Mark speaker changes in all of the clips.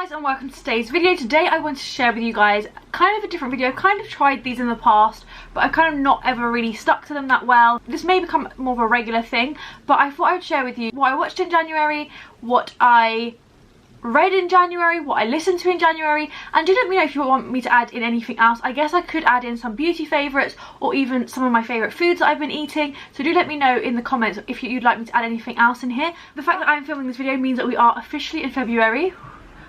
Speaker 1: guys and welcome to today's video. Today I want to share with you guys kind of a different video. I've kind of tried these in the past, but I've kind of not ever really stuck to them that well. This may become more of a regular thing, but I thought I would share with you what I watched in January, what I read in January, what I listened to in January, and do let me know if you want me to add in anything else. I guess I could add in some beauty favourites or even some of my favourite foods that I've been eating, so do let me know in the comments if you'd like me to add anything else in here. The fact that I'm filming this video means that we are officially in February,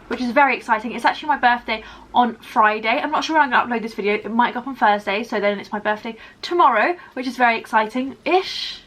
Speaker 1: which is very exciting. It's actually my birthday on Friday. I'm not sure when I'm going to upload this video. It might go up on Thursday, so then it's my birthday tomorrow, which is very exciting-ish.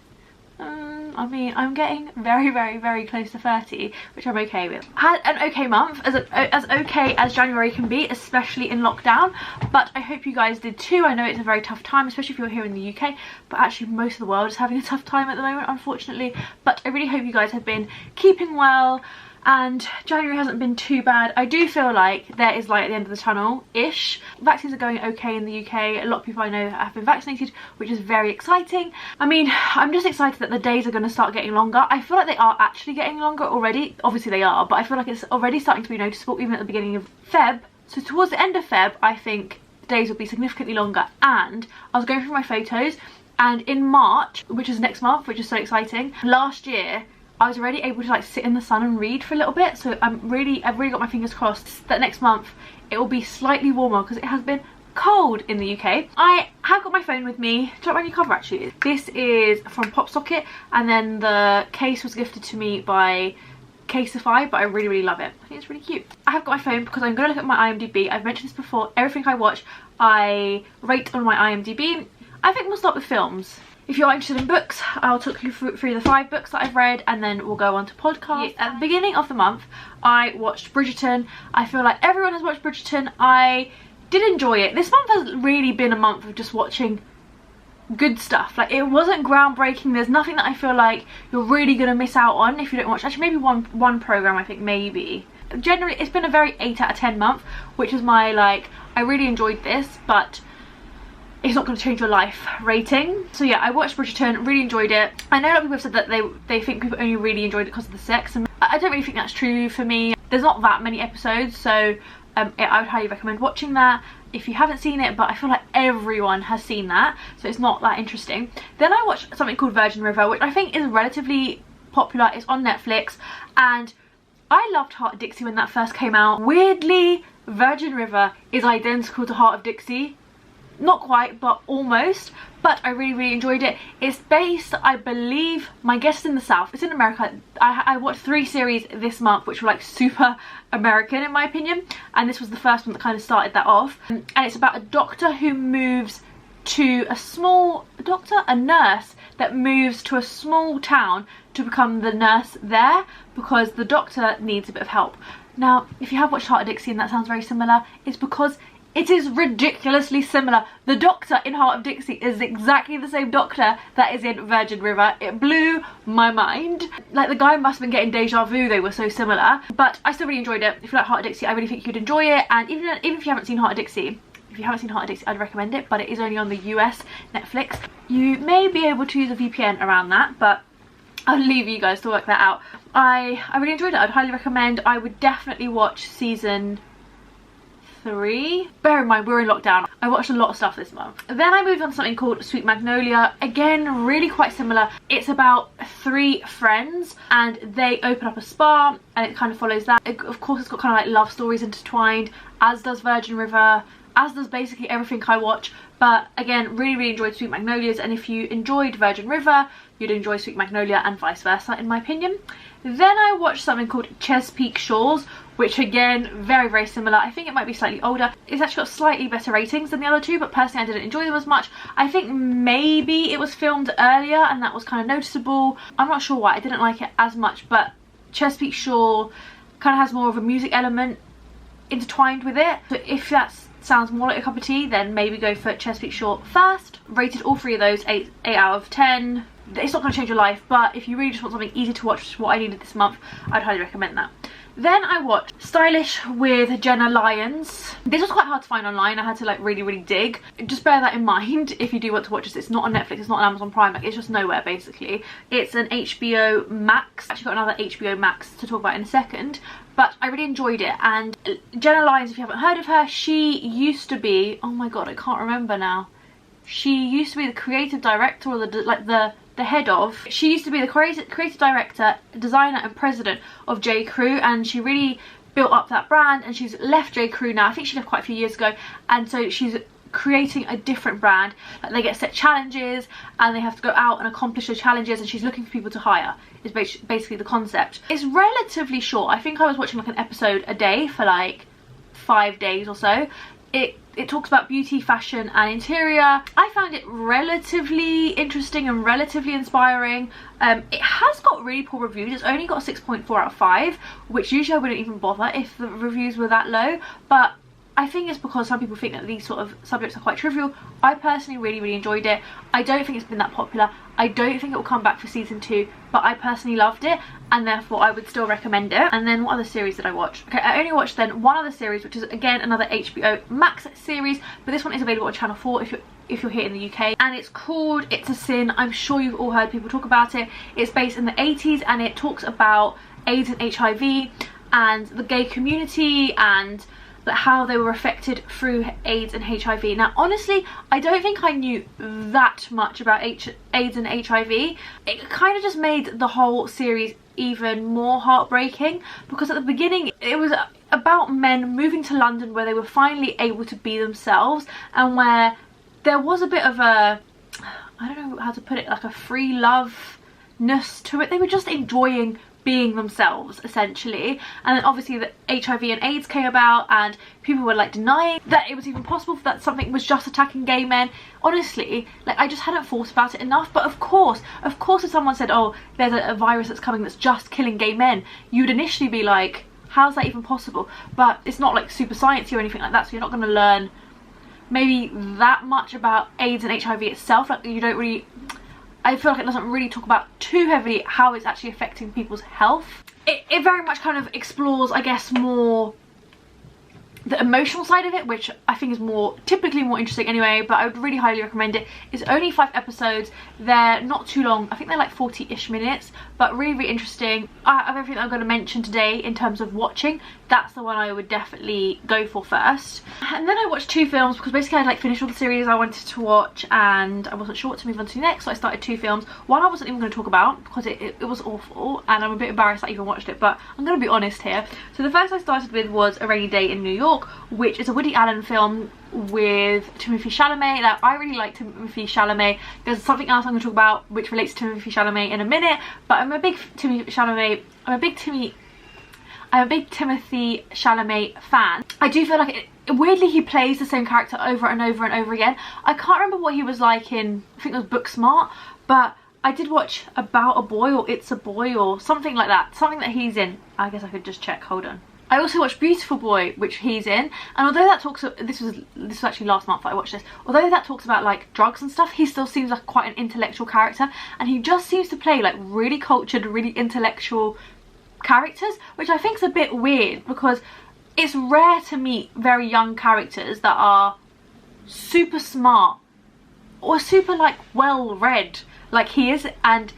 Speaker 1: I mean, I'm getting very close to 30, which I'm okay with. Had an okay month, as okay as January can be, especially in lockdown, but I hope you guys did too. I know it's a very tough time, especially if you're here in the UK, but actually most of the world is having a tough time at the moment, unfortunately. But I really hope you guys have been keeping well, and January hasn't been too bad. I do feel like there is light at the end of the tunnel-ish. Vaccines are going okay in the UK. A lot of people I know have been vaccinated, which is very exciting. I mean, I'm just excited that the days are going to start getting longer. I feel like they are actually getting longer already. Obviously they are, but I feel like it's already starting to be noticeable even at the beginning of Feb. So towards the end of Feb, I think the days will be significantly longer. And I was going through my photos, and in March, which is next month, which is so exciting, last year I was already able to like sit in the sun and read for a little bit, so I've really got my fingers crossed that next month it will be slightly warmer, because it has been cold in the UK. I have got my phone with me. Do you know what my new cover actually is? This is from Pop Socket, and then the case was gifted to me by Caseify, but I really love it. I think it's really cute. I have got my phone because I'm going to look at my IMDb. I've mentioned this before. Everything I watch I rate on my IMDb. I think we'll start with films. If you're interested in books, I'll talk you through the 5 books that I've read, and then we'll go on to podcasts. At the beginning of the month, I watched Bridgeton. I feel like everyone has watched Bridgeton. I did enjoy it. This month has really been a month of just watching good stuff. Like, it wasn't groundbreaking. There's nothing that I feel like you're really going to miss out on if you don't watch. Actually, maybe one program, I think, maybe. Generally, it's been a very 8 out of 10 month, which is my, like, I really enjoyed this, but it's not going to change your life rating. So yeah, I watched Bridgeton, really enjoyed it. I know a lot of people have said that they think people only really enjoyed it because of the sex, and I don't really think that's true for me. There's not that many episodes, so I would highly recommend watching that if you haven't seen it, but I feel like everyone has seen that, so it's not that interesting. Then I watched something called Virgin River, which I think is relatively popular. It's on Netflix, and I loved Hart of Dixie when that first came out. Weirdly, Virgin River is identical to Hart of Dixie. Not quite, but almost. But I really enjoyed it. It's based, I believe, my guess is in the South. It's in America. I watched 3 series this month, which were like super American in my opinion, and this was the first one that kind of started that off. And it's about a doctor who moves to a nurse that moves to a small town to become the nurse there, because the doctor needs a bit of help. Now, if you have watched Hart of Dixie and that sounds very similar, it's because it is ridiculously similar. The doctor in Hart of Dixie is exactly the same doctor that is in Virgin River. It blew my mind. Like, the guy must have been getting deja vu, they were so similar. But I still really enjoyed it. If you like Hart of Dixie, I really think you'd enjoy it. And even if you haven't seen Hart of Dixie, I'd recommend it, but it is only on the US Netflix. You may be able to use a VPN around that, but I'll leave you guys to work that out. I really enjoyed it. I'd highly recommend. I would definitely watch season 3. Bear in mind, we're in lockdown. I watched a lot of stuff this month. Then I moved on to something called Sweet Magnolia. Again, really quite similar. It's about 3 friends, and they open up a spa, and it kind of follows that. Of course, it's got kind of like love stories intertwined, as does Virgin River, as does basically everything I watch. But again, really enjoyed Sweet Magnolias, and if you enjoyed Virgin River, you'd enjoy Sweet Magnolia, and vice versa in my opinion. Then I watched something called Chesapeake Shores, which again, very similar. I think it might be slightly older. It's actually got slightly better ratings than the other 2, but personally I didn't enjoy them as much. I think maybe it was filmed earlier and that was kind of noticeable. I'm not sure why, I didn't like it as much, but Chesapeake Shore kind of has more of a music element intertwined with it. So if that sounds more like a cup of tea, then maybe go for Chesapeake Shore first. Rated all 3 of those 8 out of 10. It's not going to change your life, but if you really just want something easy to watch, which is what I needed this month, I'd highly recommend that. Then I watched Stylish with Jenna Lyons. This was quite hard to find online. I had to like really dig. Just bear that in mind if you do want to watch this. It's not on Netflix, it's not on Amazon Prime, like, it's just nowhere basically. It's an HBO Max. Actually got another HBO Max to talk about in a second. But I really enjoyed it. And Jenna Lyons, if you haven't heard of her, she used to be, oh my god, I can't remember now. She used to be the creative director, or the head of. She used to be the creative director, designer and president of J. Crew, and she really built up that brand, and she's left J. Crew now. I think she left quite a few years ago, and so she's creating a different brand. Like, they get set challenges and they have to go out and accomplish those challenges, and she's looking for people to hire, is basically the concept. It's relatively short. I think I was watching like an episode a day for like 5 days or so. It talks about beauty, fashion and interior. I found it relatively interesting and relatively inspiring. It has got really poor reviews. It's only got a 6.4 out of 5, which usually I wouldn't even bother if the reviews were that low, but I think it's because some people think that these sort of subjects are quite trivial. I personally really enjoyed it. I don't think it's been that popular. I don't think it will come back for season 2, but I personally loved it, and therefore I would still recommend it. And then what other series did I watch? Okay, I only watched then one other series, which is again another HBO Max series, but this one is available on Channel 4 if you're here in the UK, and it's called It's a Sin. I'm sure you've all heard people talk about it. It's based in the 80s, and it talks about AIDS and HIV and the gay community and how they were affected through AIDS and HIV. Now honestly, I don't think I knew that much about AIDS and HIV. It kind of just made the whole series even more heartbreaking, because at the beginning it was about men moving to London where they were finally able to be themselves, and where there was a bit of a, I don't know how to put it, like a free loveness to it. They were just enjoying being themselves essentially, and then obviously the HIV and AIDS came about, and people were like denying that it was even possible that something was just attacking gay men. Honestly, like, I just hadn't thought about it enough. But of course if someone said, oh, there's a virus that's coming that's just killing gay men, you'd initially be like, how's that even possible? But it's not like super sciencey or anything like that, so you're not going to learn maybe that much about AIDS and HIV itself. Like, you don't really, I feel like it doesn't really talk about too heavily how it's actually affecting people's health. It very much kind of explores, I guess, more the emotional side of it, which I think is typically more interesting anyway, but I would really highly recommend it. It's only 5 episodes. They're not too long. I think they're like 40-ish minutes, but really interesting. Out of everything I'm going to mention today in terms of watching, that's the one I would definitely go for first. And then I watched 2 films, because basically I'd like finished all the series I wanted to watch and I wasn't sure what to move on to next, so I started 2 films. One I wasn't even going to talk about because it was awful, and I'm a bit embarrassed I even watched it, but I'm going to be honest here. So the first I started with was A Rainy Day in New York, which is a Woody Allen film with Timothée Chalamet. Now, I really like Timothée Chalamet. There's something else I'm going to talk about which relates to Timothée Chalamet in a minute, but I'm a big Timothée Chalamet fan. I do feel like weirdly he plays the same character over and over and over again. I can't remember what he was like in, I think it was Booksmart, but I did watch About a Boy or It's a Boy or something like that. Something that he's in. I guess I could just check, hold on. I also watched Beautiful Boy, which he's in, and although that talks, this was actually last month that I watched this, although that talks about like drugs and stuff, he still seems like quite an intellectual character, and he just seems to play like really cultured, really intellectual characters, which I think is a bit weird, because it's rare to meet very young characters that are super smart or super like well read like he is, and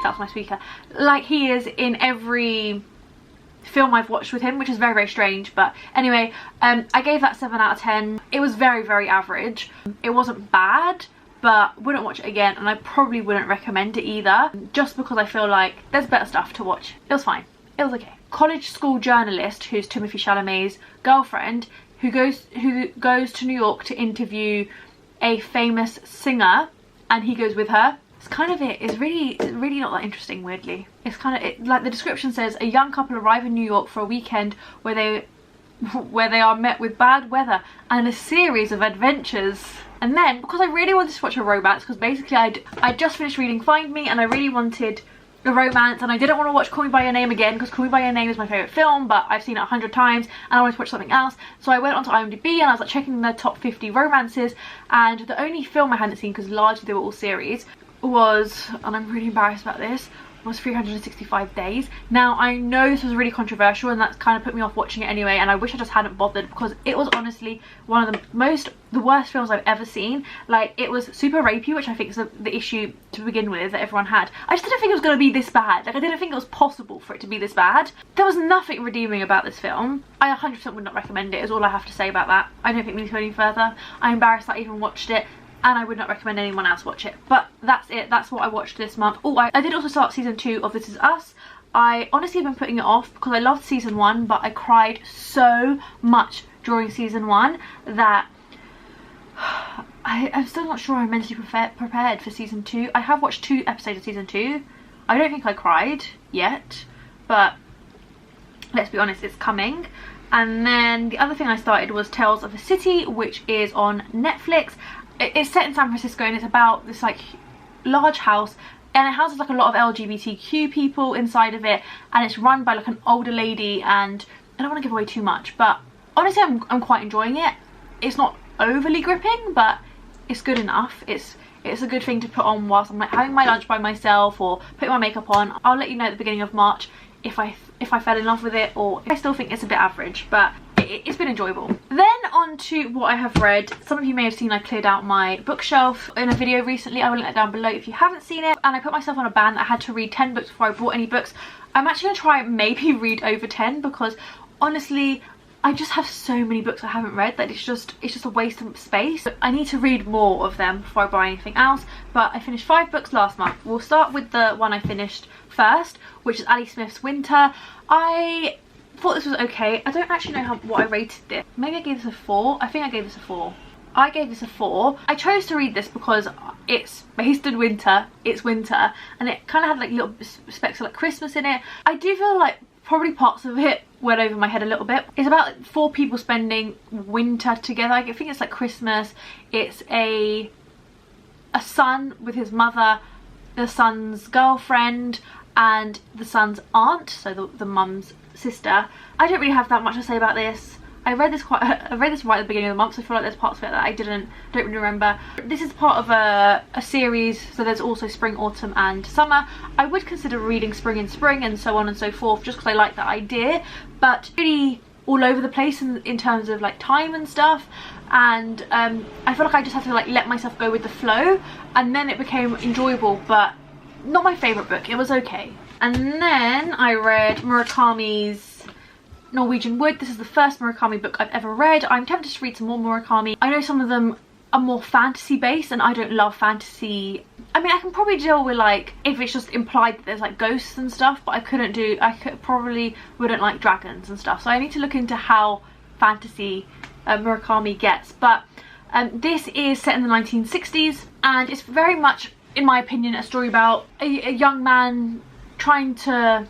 Speaker 1: that's my speaker, like he is in every film I've watched with him, which is very strange. But anyway, I gave that 7 out of 10. It was very average. It wasn't bad, but wouldn't watch it again, and I probably wouldn't recommend it either, just because I feel like there's better stuff to watch. It was fine, it was okay. College school journalist, who's Timothée Chalamet's girlfriend, who goes to New York to interview a famous singer, and he goes with her. It's kind of it. It's really not that interesting, weirdly. It's kind of like the description says, a young couple arrive in New York for a weekend where they are met with bad weather and a series of adventures. And then, because I really wanted to watch a romance, because basically I just finished reading Find Me, and I really wanted a romance, and I didn't want to watch Call Me By Your Name again, because Call Me By Your Name is my favourite film, but I've seen it 100 times and I wanted to watch something else. So I went onto IMDb and I was like checking the top 50 romances, and the only film I hadn't seen, because largely they were all series, was, and I'm really embarrassed about this, was 365 days. Now I know this was really controversial and that's kind of put me off watching it anyway, and I wish I just hadn't bothered because it was honestly one of the worst films I've ever seen. Like, it was super rapey, which I think is the issue to begin with that everyone had. I just didn't think it was going to be this bad. Like, I didn't think it was possible for it to be this bad. There was nothing redeeming about this film. I 100% would not recommend it, is all I have to say about that. I don't think we need to go any further. I'm embarrassed that I even watched it, and I would not recommend anyone else watch it. But that's it. That's what I watched this month. Oh, I did also start season 2 of This Is Us. I honestly have been putting it off because I loved season 1, but I cried so much during season 1 that I'm still not sure I'm mentally prepared for season 2. I have watched 2 episodes of season 2. I don't think I cried yet, but let's be honest, it's coming. And then the other thing I started was Tales of a City, which is on Netflix. It's set in San Francisco and it's about this like large house, and it houses like a lot of LGBTQ people inside of it, and it's run by like an older lady, and I don't want to give away too much, but honestly I'm quite enjoying it. It's not overly gripping, but it's good enough. It's a good thing to put on whilst I'm like having my lunch by myself or putting my makeup on. I'll let you know at the beginning of March if I fell in love with it or if I still think it's a bit average, but it's been enjoyable. Then on to what I have read. Some of you may have seen I cleared out my bookshelf in a video recently. I will link that down below if you haven't seen it. And I put myself on a ban that I had to read 10 books before I bought any books. I'm actually going to try and maybe read over 10 because honestly I just have so many books I haven't read that it's just a waste of space. I need to read more of them before I buy anything else. But I finished 5 books last month. We'll start with the one I finished first, which is Ali Smith's Winter. I thought this was okay. I don't actually know what I rated this. Maybe I gave this a 4. I think I gave this a 4. I gave this a 4. I chose to read this because it's based in winter. It's winter, and it kind of had like little specks of like Christmas in it. I do feel like probably parts of it went over my head a little bit. It's about 4 people spending winter together. I think it's like Christmas. It's a son with his mother, the son's girlfriend, and the son's aunt, so the mum's sister. I don't really have that much to say about this. I read this right at the beginning of the month, so I feel like there's parts of it that I don't really remember. This is part of a series, so there's also spring, autumn and summer. I would consider reading spring and so on and so forth, just because I like that idea, but really all over the place in terms of like time and stuff, and I feel like I just have to like let myself go with the flow, and then it became enjoyable, but not my favourite book. It was okay. And then I read Murakami's Norwegian Wood. This is the first Murakami book I've ever read. I'm tempted to read some more Murakami. I know some of them are more fantasy based and I don't love fantasy. I mean, I can probably deal with like if it's just implied that there's like ghosts and stuff, but I probably wouldn't like dragons and stuff. So I need to look into how fantasy Murakami gets. But this is set in the 1960s and it's very much, in my opinion, a story about a young man trying to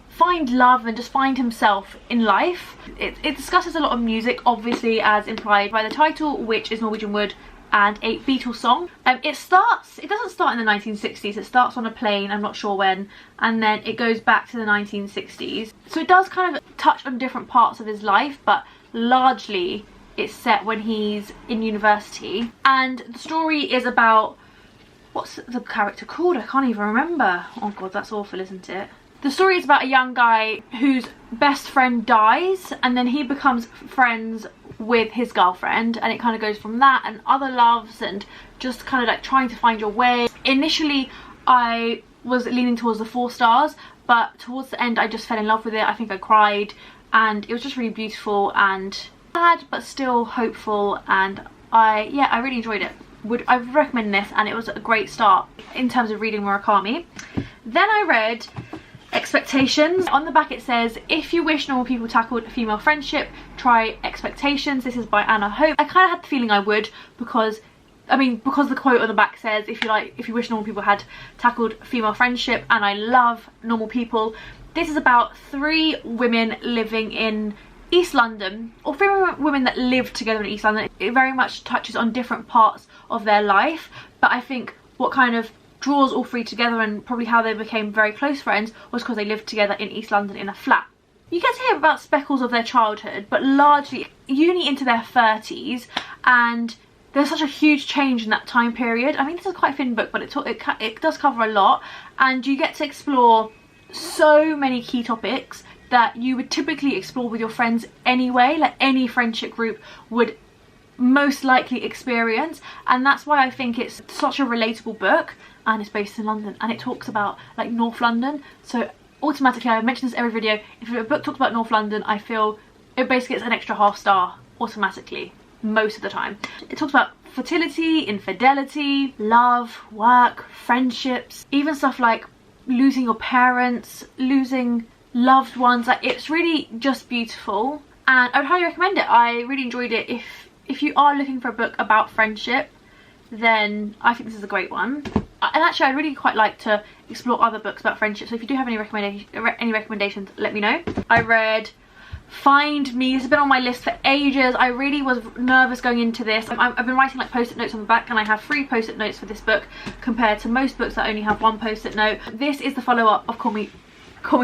Speaker 1: find love and just find himself in life. It discusses a lot of music, obviously, as implied by the title, which is Norwegian Wood and a Beatles song. It doesn't start in the 1960s, it starts on a plane, I'm not sure when, and then it goes back to the 1960s. So it does kind of touch on different parts of his life, but largely it's set when he's in university. And the story is about, what's the character called? I can't even remember. Oh god, that's awful, isn't it? The story is about a young guy whose best friend dies and then he becomes friends with his girlfriend, and it kind of goes from that and other loves and just kind of like trying to find your way. Initially I was leaning towards the 4 stars, but towards the end I just fell in love with it. I think I cried and it was just really beautiful and sad but still hopeful, and I really enjoyed it. I would recommend this, and it was a great start in terms of reading Murakami. Then I read Expectations. On the back it says, if you wish normal people tackled female friendship, try Expectations. This is by Anna Hope. I kind of had the feeling I would because the quote on the back says, if you wish normal people had tackled female friendship, and I love normal people. This is about 3 women living in East London, or 3 women that live together in East London. It very much touches on different parts of their life, but I think what kind of draws all 3 together and probably how they became very close friends was because they lived together in East London in a flat. You get to hear about speckles of their childhood, but largely uni into their 30s, and there's such a huge change in that time period. I mean, this is quite a thin book, but it does cover a lot, and you get to explore so many key topics that you would typically explore with your friends anyway, like any friendship group would most likely experience. And that's why I think it's such a relatable book, and it's based in London, and it talks about like North London, so automatically, I mention this every video, if a book talks about North London, I feel it basically gets an extra half star automatically most of the time. It talks about fertility, infidelity, love, work, friendships, even stuff like losing your parents, losing loved ones. Like, it's really just beautiful, and I would highly recommend it. I really enjoyed it. If you are looking for a book about friendship, then I think this is a great one. And actually, I'd really quite like to explore other books about friendship, so if you do have any recommendations, let me know. I read Find Me. This has been on my list for ages. I really was nervous going into this. I've been writing like post-it notes on the back, and I have 3 post-it notes for this book compared to most books that only have 1 post-it note. This is the follow-up of Call Me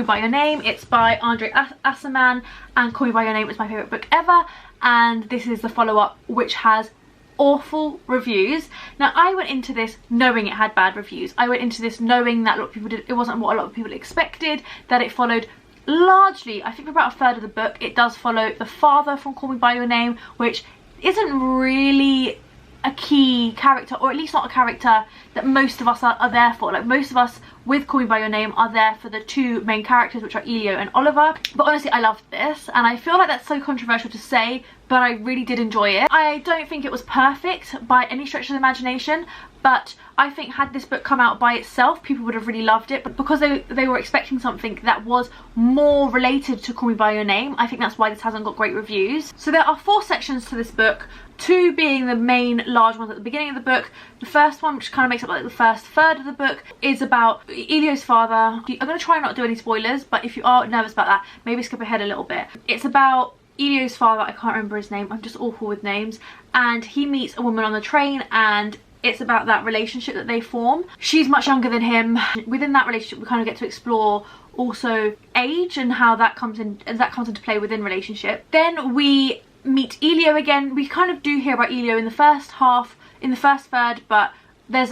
Speaker 1: By Your Name. It's by Aciman, and Call Me By Your Name is my favourite book ever, and this is the follow-up, which has awful reviews. Now, I went into this knowing it had bad reviews. I went into this knowing that a lot of people did, it wasn't what a lot of people expected, that it followed largely, I think for about a third of the book, it does follow the father from Call Me By Your Name, which isn't really a key character, or at least not a character that most of us are there for. Like, most of us with Call Me By Your Name are there for the 2 main characters, which are Elio and Oliver. But honestly, I loved this, and I feel like that's so controversial to say, but I really did enjoy it. I don't think it was perfect by any stretch of the imagination, but I think had this book come out by itself, people would have really loved it. But because they were expecting something that was more related to Call Me By Your Name, I think that's why this hasn't got great reviews. So there are 4 sections to this book, 2 being the main large ones at the beginning of the book. The first one, which kind of makes up like the first third of the book, is about Elio's father. I'm going to try not to do any spoilers, but if you are nervous about that, maybe skip ahead a little bit. It's about Elio's father, I can't remember his name, I'm just awful with names, and he meets a woman on the train, and it's about that relationship that they form. She's much younger than him. Within that relationship, we kind of get to explore also age and how that comes into play within relationship. Then we meet Elio again. We kind of do hear about Elio in the first half, in the first third, but there's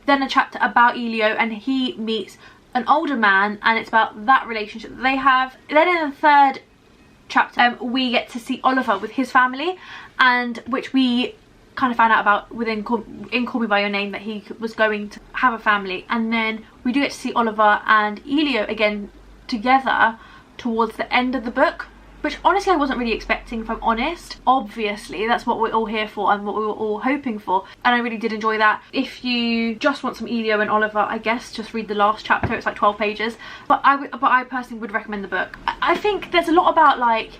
Speaker 1: then a chapter about Elio, and he meets an older man, and it's about that relationship that they have. Then in the third chapter, we get to see Oliver with his family, and which we kind of found out about in Call Me By Your Name, that he was going to have a family. And then we do get to see Oliver and Elio again together towards the end of the book, which honestly I wasn't really expecting, if I'm honest. Obviously that's what we're all here for and what we were all hoping for, and I really did enjoy that. If you just want some Elio and Oliver, I guess just read the last chapter. It's like 12 pages, but I personally would recommend the book. I think there's a lot about like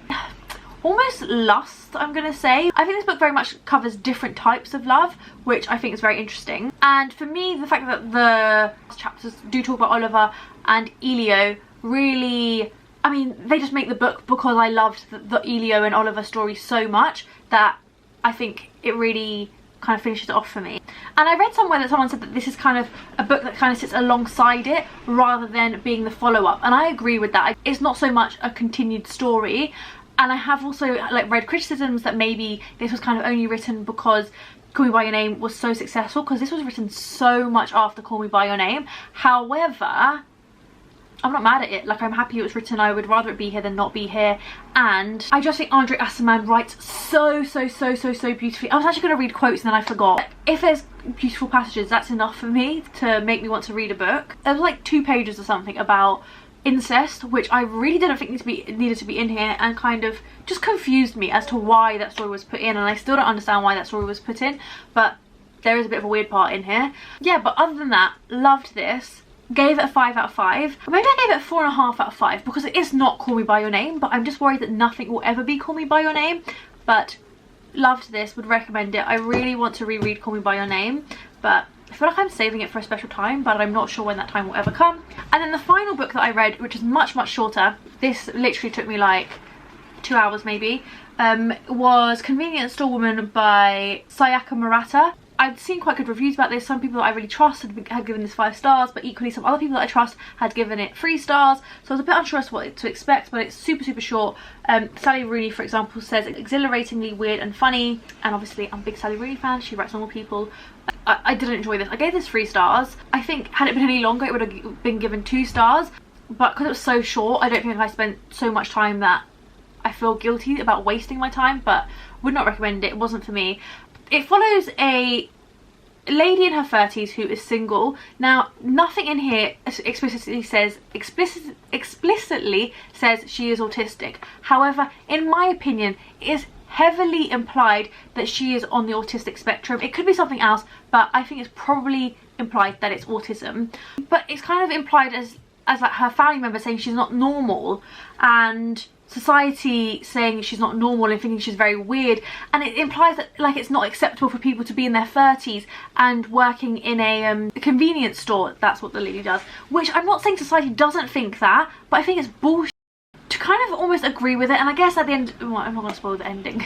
Speaker 1: almost lust, I'm gonna say. I think this book very much covers different types of love, which I think is very interesting. And for me, the fact that the chapters do talk about Oliver and Elio really, I mean, they just make the book, because I loved the Elio and Oliver story so much, that I think it really kind of finishes it off for me. And I read somewhere that someone said that this is kind of a book that kind of sits alongside it rather than being the follow-up, and I agree with that. It's not so much a continued story. And I have also like read criticisms that maybe this was kind of only written because Call Me By Your Name was so successful, because this was written so much after Call Me By Your Name. However, I'm not mad at it. Like, I'm happy it was written. I would rather it be here than not be here. And I just think Aciman writes so beautifully. I was actually going to read quotes and then I forgot. If there's beautiful passages, that's enough for me to make me want to read a book. There was like 2 pages or something about incest, which I really didn't think needed to be in here, and kind of just confused me as to why that story was put in, and I still don't understand why that story was put in, but there is a bit of a weird part in here. Yeah, but other than that, loved this. Gave it a 5 out of 5. Maybe I gave it a 4.5 out of 5, because it is not Call Me By Your Name, but I'm just worried that nothing will ever be Call Me By Your Name. But loved this, would recommend it. I really want to reread Call Me By Your Name, but I feel like I'm saving it for a special time, but I'm not sure when that time will ever come. And then the final book that I read, which is much shorter, this literally took me like 2 hours maybe, was Convenience Store Woman by Sayaka Murata. I'd seen quite good reviews about this. Some people that I really trust had given this 5 stars, but equally some other people that I trust had given it 3 stars. So I was a bit unsure as to what to expect, but it's super, super short. Sally Rooney, for example, says exhilaratingly weird and funny, and obviously I'm a big Sally Rooney fan. She writes normal people. I didn't enjoy this. I gave this 3 stars. I think had it been any longer, it would have been given 2 stars, but because it was so short, I don't think I spent so much time that I feel guilty about wasting my time, but would not recommend it. It wasn't for me. It follows a lady in her 30s who is single. Now, nothing in here explicitly says she is autistic. However, in my opinion, it is heavily implied that she is on the autistic spectrum. It could be something else, but I think it's probably implied that it's autism. But it's kind of implied as like her family member saying she's not normal, and society saying she's not normal and thinking she's very weird, and it implies that like it's not acceptable for people to be in their 30s and working in a convenience store. That's what the lady does, which I'm not saying society doesn't think that, but I think it's bullshit to kind of almost agree with it. And I guess at the end, well, I'm not going to spoil the ending,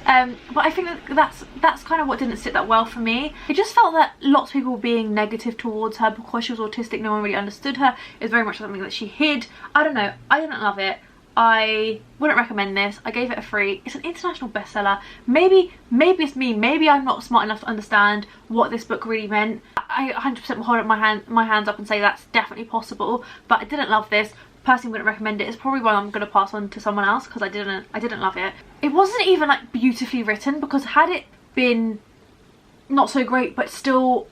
Speaker 1: but I think that's kind of what didn't sit that well for me. It just felt that lots of people were being negative towards her because she was autistic. No one really understood her. It was very much something that she hid. I don't know, I didn't love it. I wouldn't recommend this. I gave it a 3. It's an international bestseller. Maybe it's me. Maybe I'm not smart enough to understand what this book really meant. I 100% will hold up my hands up and say that's definitely possible. But I didn't love this. Personally, wouldn't recommend it. It's probably one I'm going to pass on to someone else because I didn't love it. It wasn't even like beautifully written, because had it been not so great but still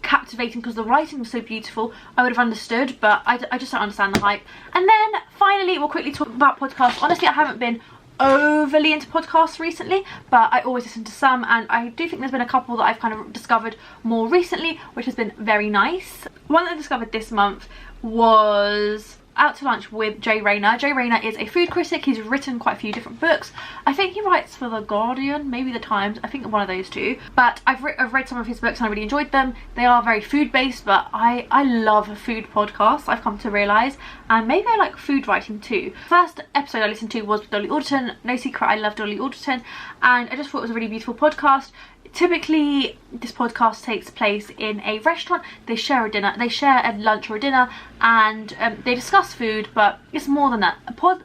Speaker 1: captivating because the writing was so beautiful, I would have understood, but I just don't understand the hype. And then finally, we'll quickly talk about podcasts. Honestly, I haven't been overly into podcasts recently, but I always listen to some, and I do think there's been a couple that I've kind of discovered more recently, which has been very nice. One that I discovered this month was Out to Lunch with Jay Rayner. Jay Rayner is a food critic. He's written quite a few different books. I think he writes for The Guardian, maybe The Times. I think one of those two. But I've read some of his books and I really enjoyed them. They are very food based, but I love food podcasts, I've come to realise. And maybe I like food writing too. First episode I listened to was with Dolly Alderton. No secret, I love Dolly Alderton. And I just thought it was a really beautiful podcast. Typically, this podcast takes place in a restaurant. They share a dinner, they share a lunch or a dinner, and they discuss food, but it's more than that.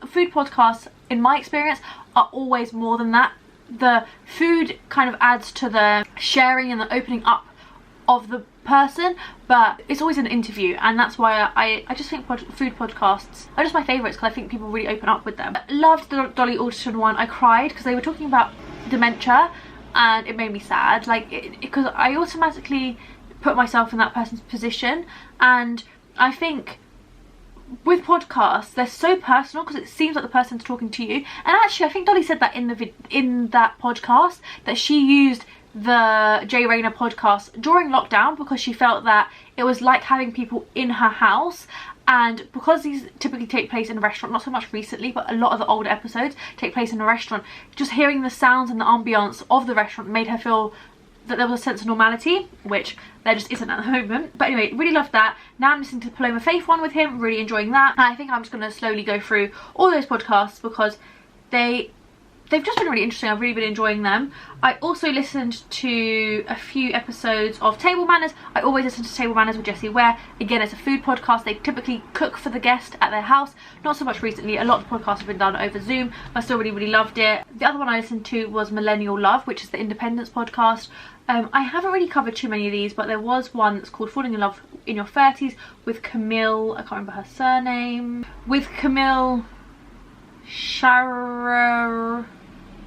Speaker 1: Food podcasts, in my experience, are always more than that. The food kind of adds to the sharing and the opening up of the person, but it's always an interview, and that's why I just think food podcasts are just my favourites, because I think people really open up with them. Loved the Dolly Alderton one. I cried because they were talking about dementia, and it made me sad, like, because I automatically put myself in that person's position. And I think with podcasts, they're so personal because it seems like the person's talking to you. And actually, I think Dolly said that in that podcast, that she used the Jay Rayner podcast during lockdown because she felt that it was like having people in her house. And because these typically take place in a restaurant, not so much recently, but a lot of the older episodes take place in a restaurant, just hearing the sounds and the ambience of the restaurant made her feel that there was a sense of normality, which there just isn't at the moment. But anyway, really loved that. Now I'm listening to the Paloma Faith one with him, really enjoying that. And I think I'm just going to slowly go through all those podcasts because they've just been really interesting. I've really been enjoying them. I also listened to a few episodes of Table Manners. I always listen to Table Manners with Jessie, Ware. Again, it's a food podcast. They typically cook for the guest at their house. Not so much recently. A lot of podcasts have been done over Zoom. I still really, really loved it. The other one I listened to was Millennial Love, which is the Independence podcast. I haven't really covered too many of these, but there was one that's called Falling in Love in Your 30s with Camille, I can't remember her surname, with Camille Sharer.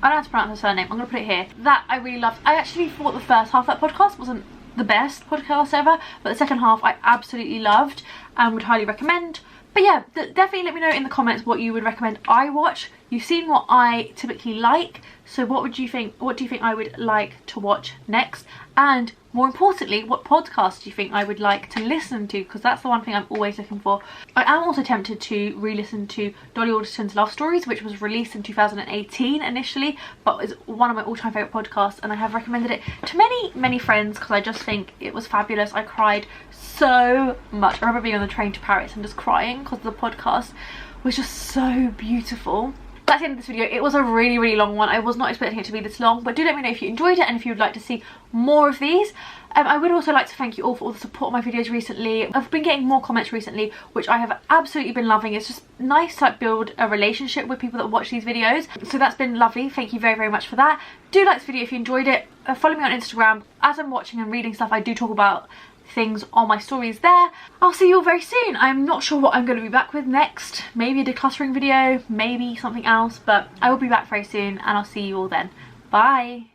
Speaker 1: I don't know how to pronounce her surname. I'm going to put it here. That I really loved. I actually thought the first half of that podcast wasn't the best podcast ever, but the second half I absolutely loved and would highly recommend. But yeah, definitely let me know in the comments what you would recommend I watch. You've seen what I typically like, so what do you think I would like to watch next? And more importantly, what podcast do you think I would like to listen to? Because that's the one thing I'm always looking for. I am also tempted to re-listen to Dolly Alderton's Love Stories, which was released in 2018 initially, but is one of my all-time favourite podcasts, and I have recommended it to many friends because I just think it was fabulous. I cried so much. I remember being on the train to Paris and just crying because the podcast was just so beautiful. That's the end of this video. It was a really long one. I was not expecting it to be this long, but do let me know if you enjoyed it and if you would like to see more of these. I would also like to thank you all for all the support on my videos recently. I've been getting more comments recently, which I have absolutely been loving. It's just nice to like build a relationship with people that watch these videos, so that's been lovely. Thank you very much for that. Do like this video if you enjoyed it. Follow me on Instagram. As I'm watching and reading stuff, I do talk about things on my stories there. I'll see you all very soon. I'm not sure what I'm going to be back with next. Maybe a decluttering video, maybe something else, but I will be back very soon, and I'll see you all then. Bye.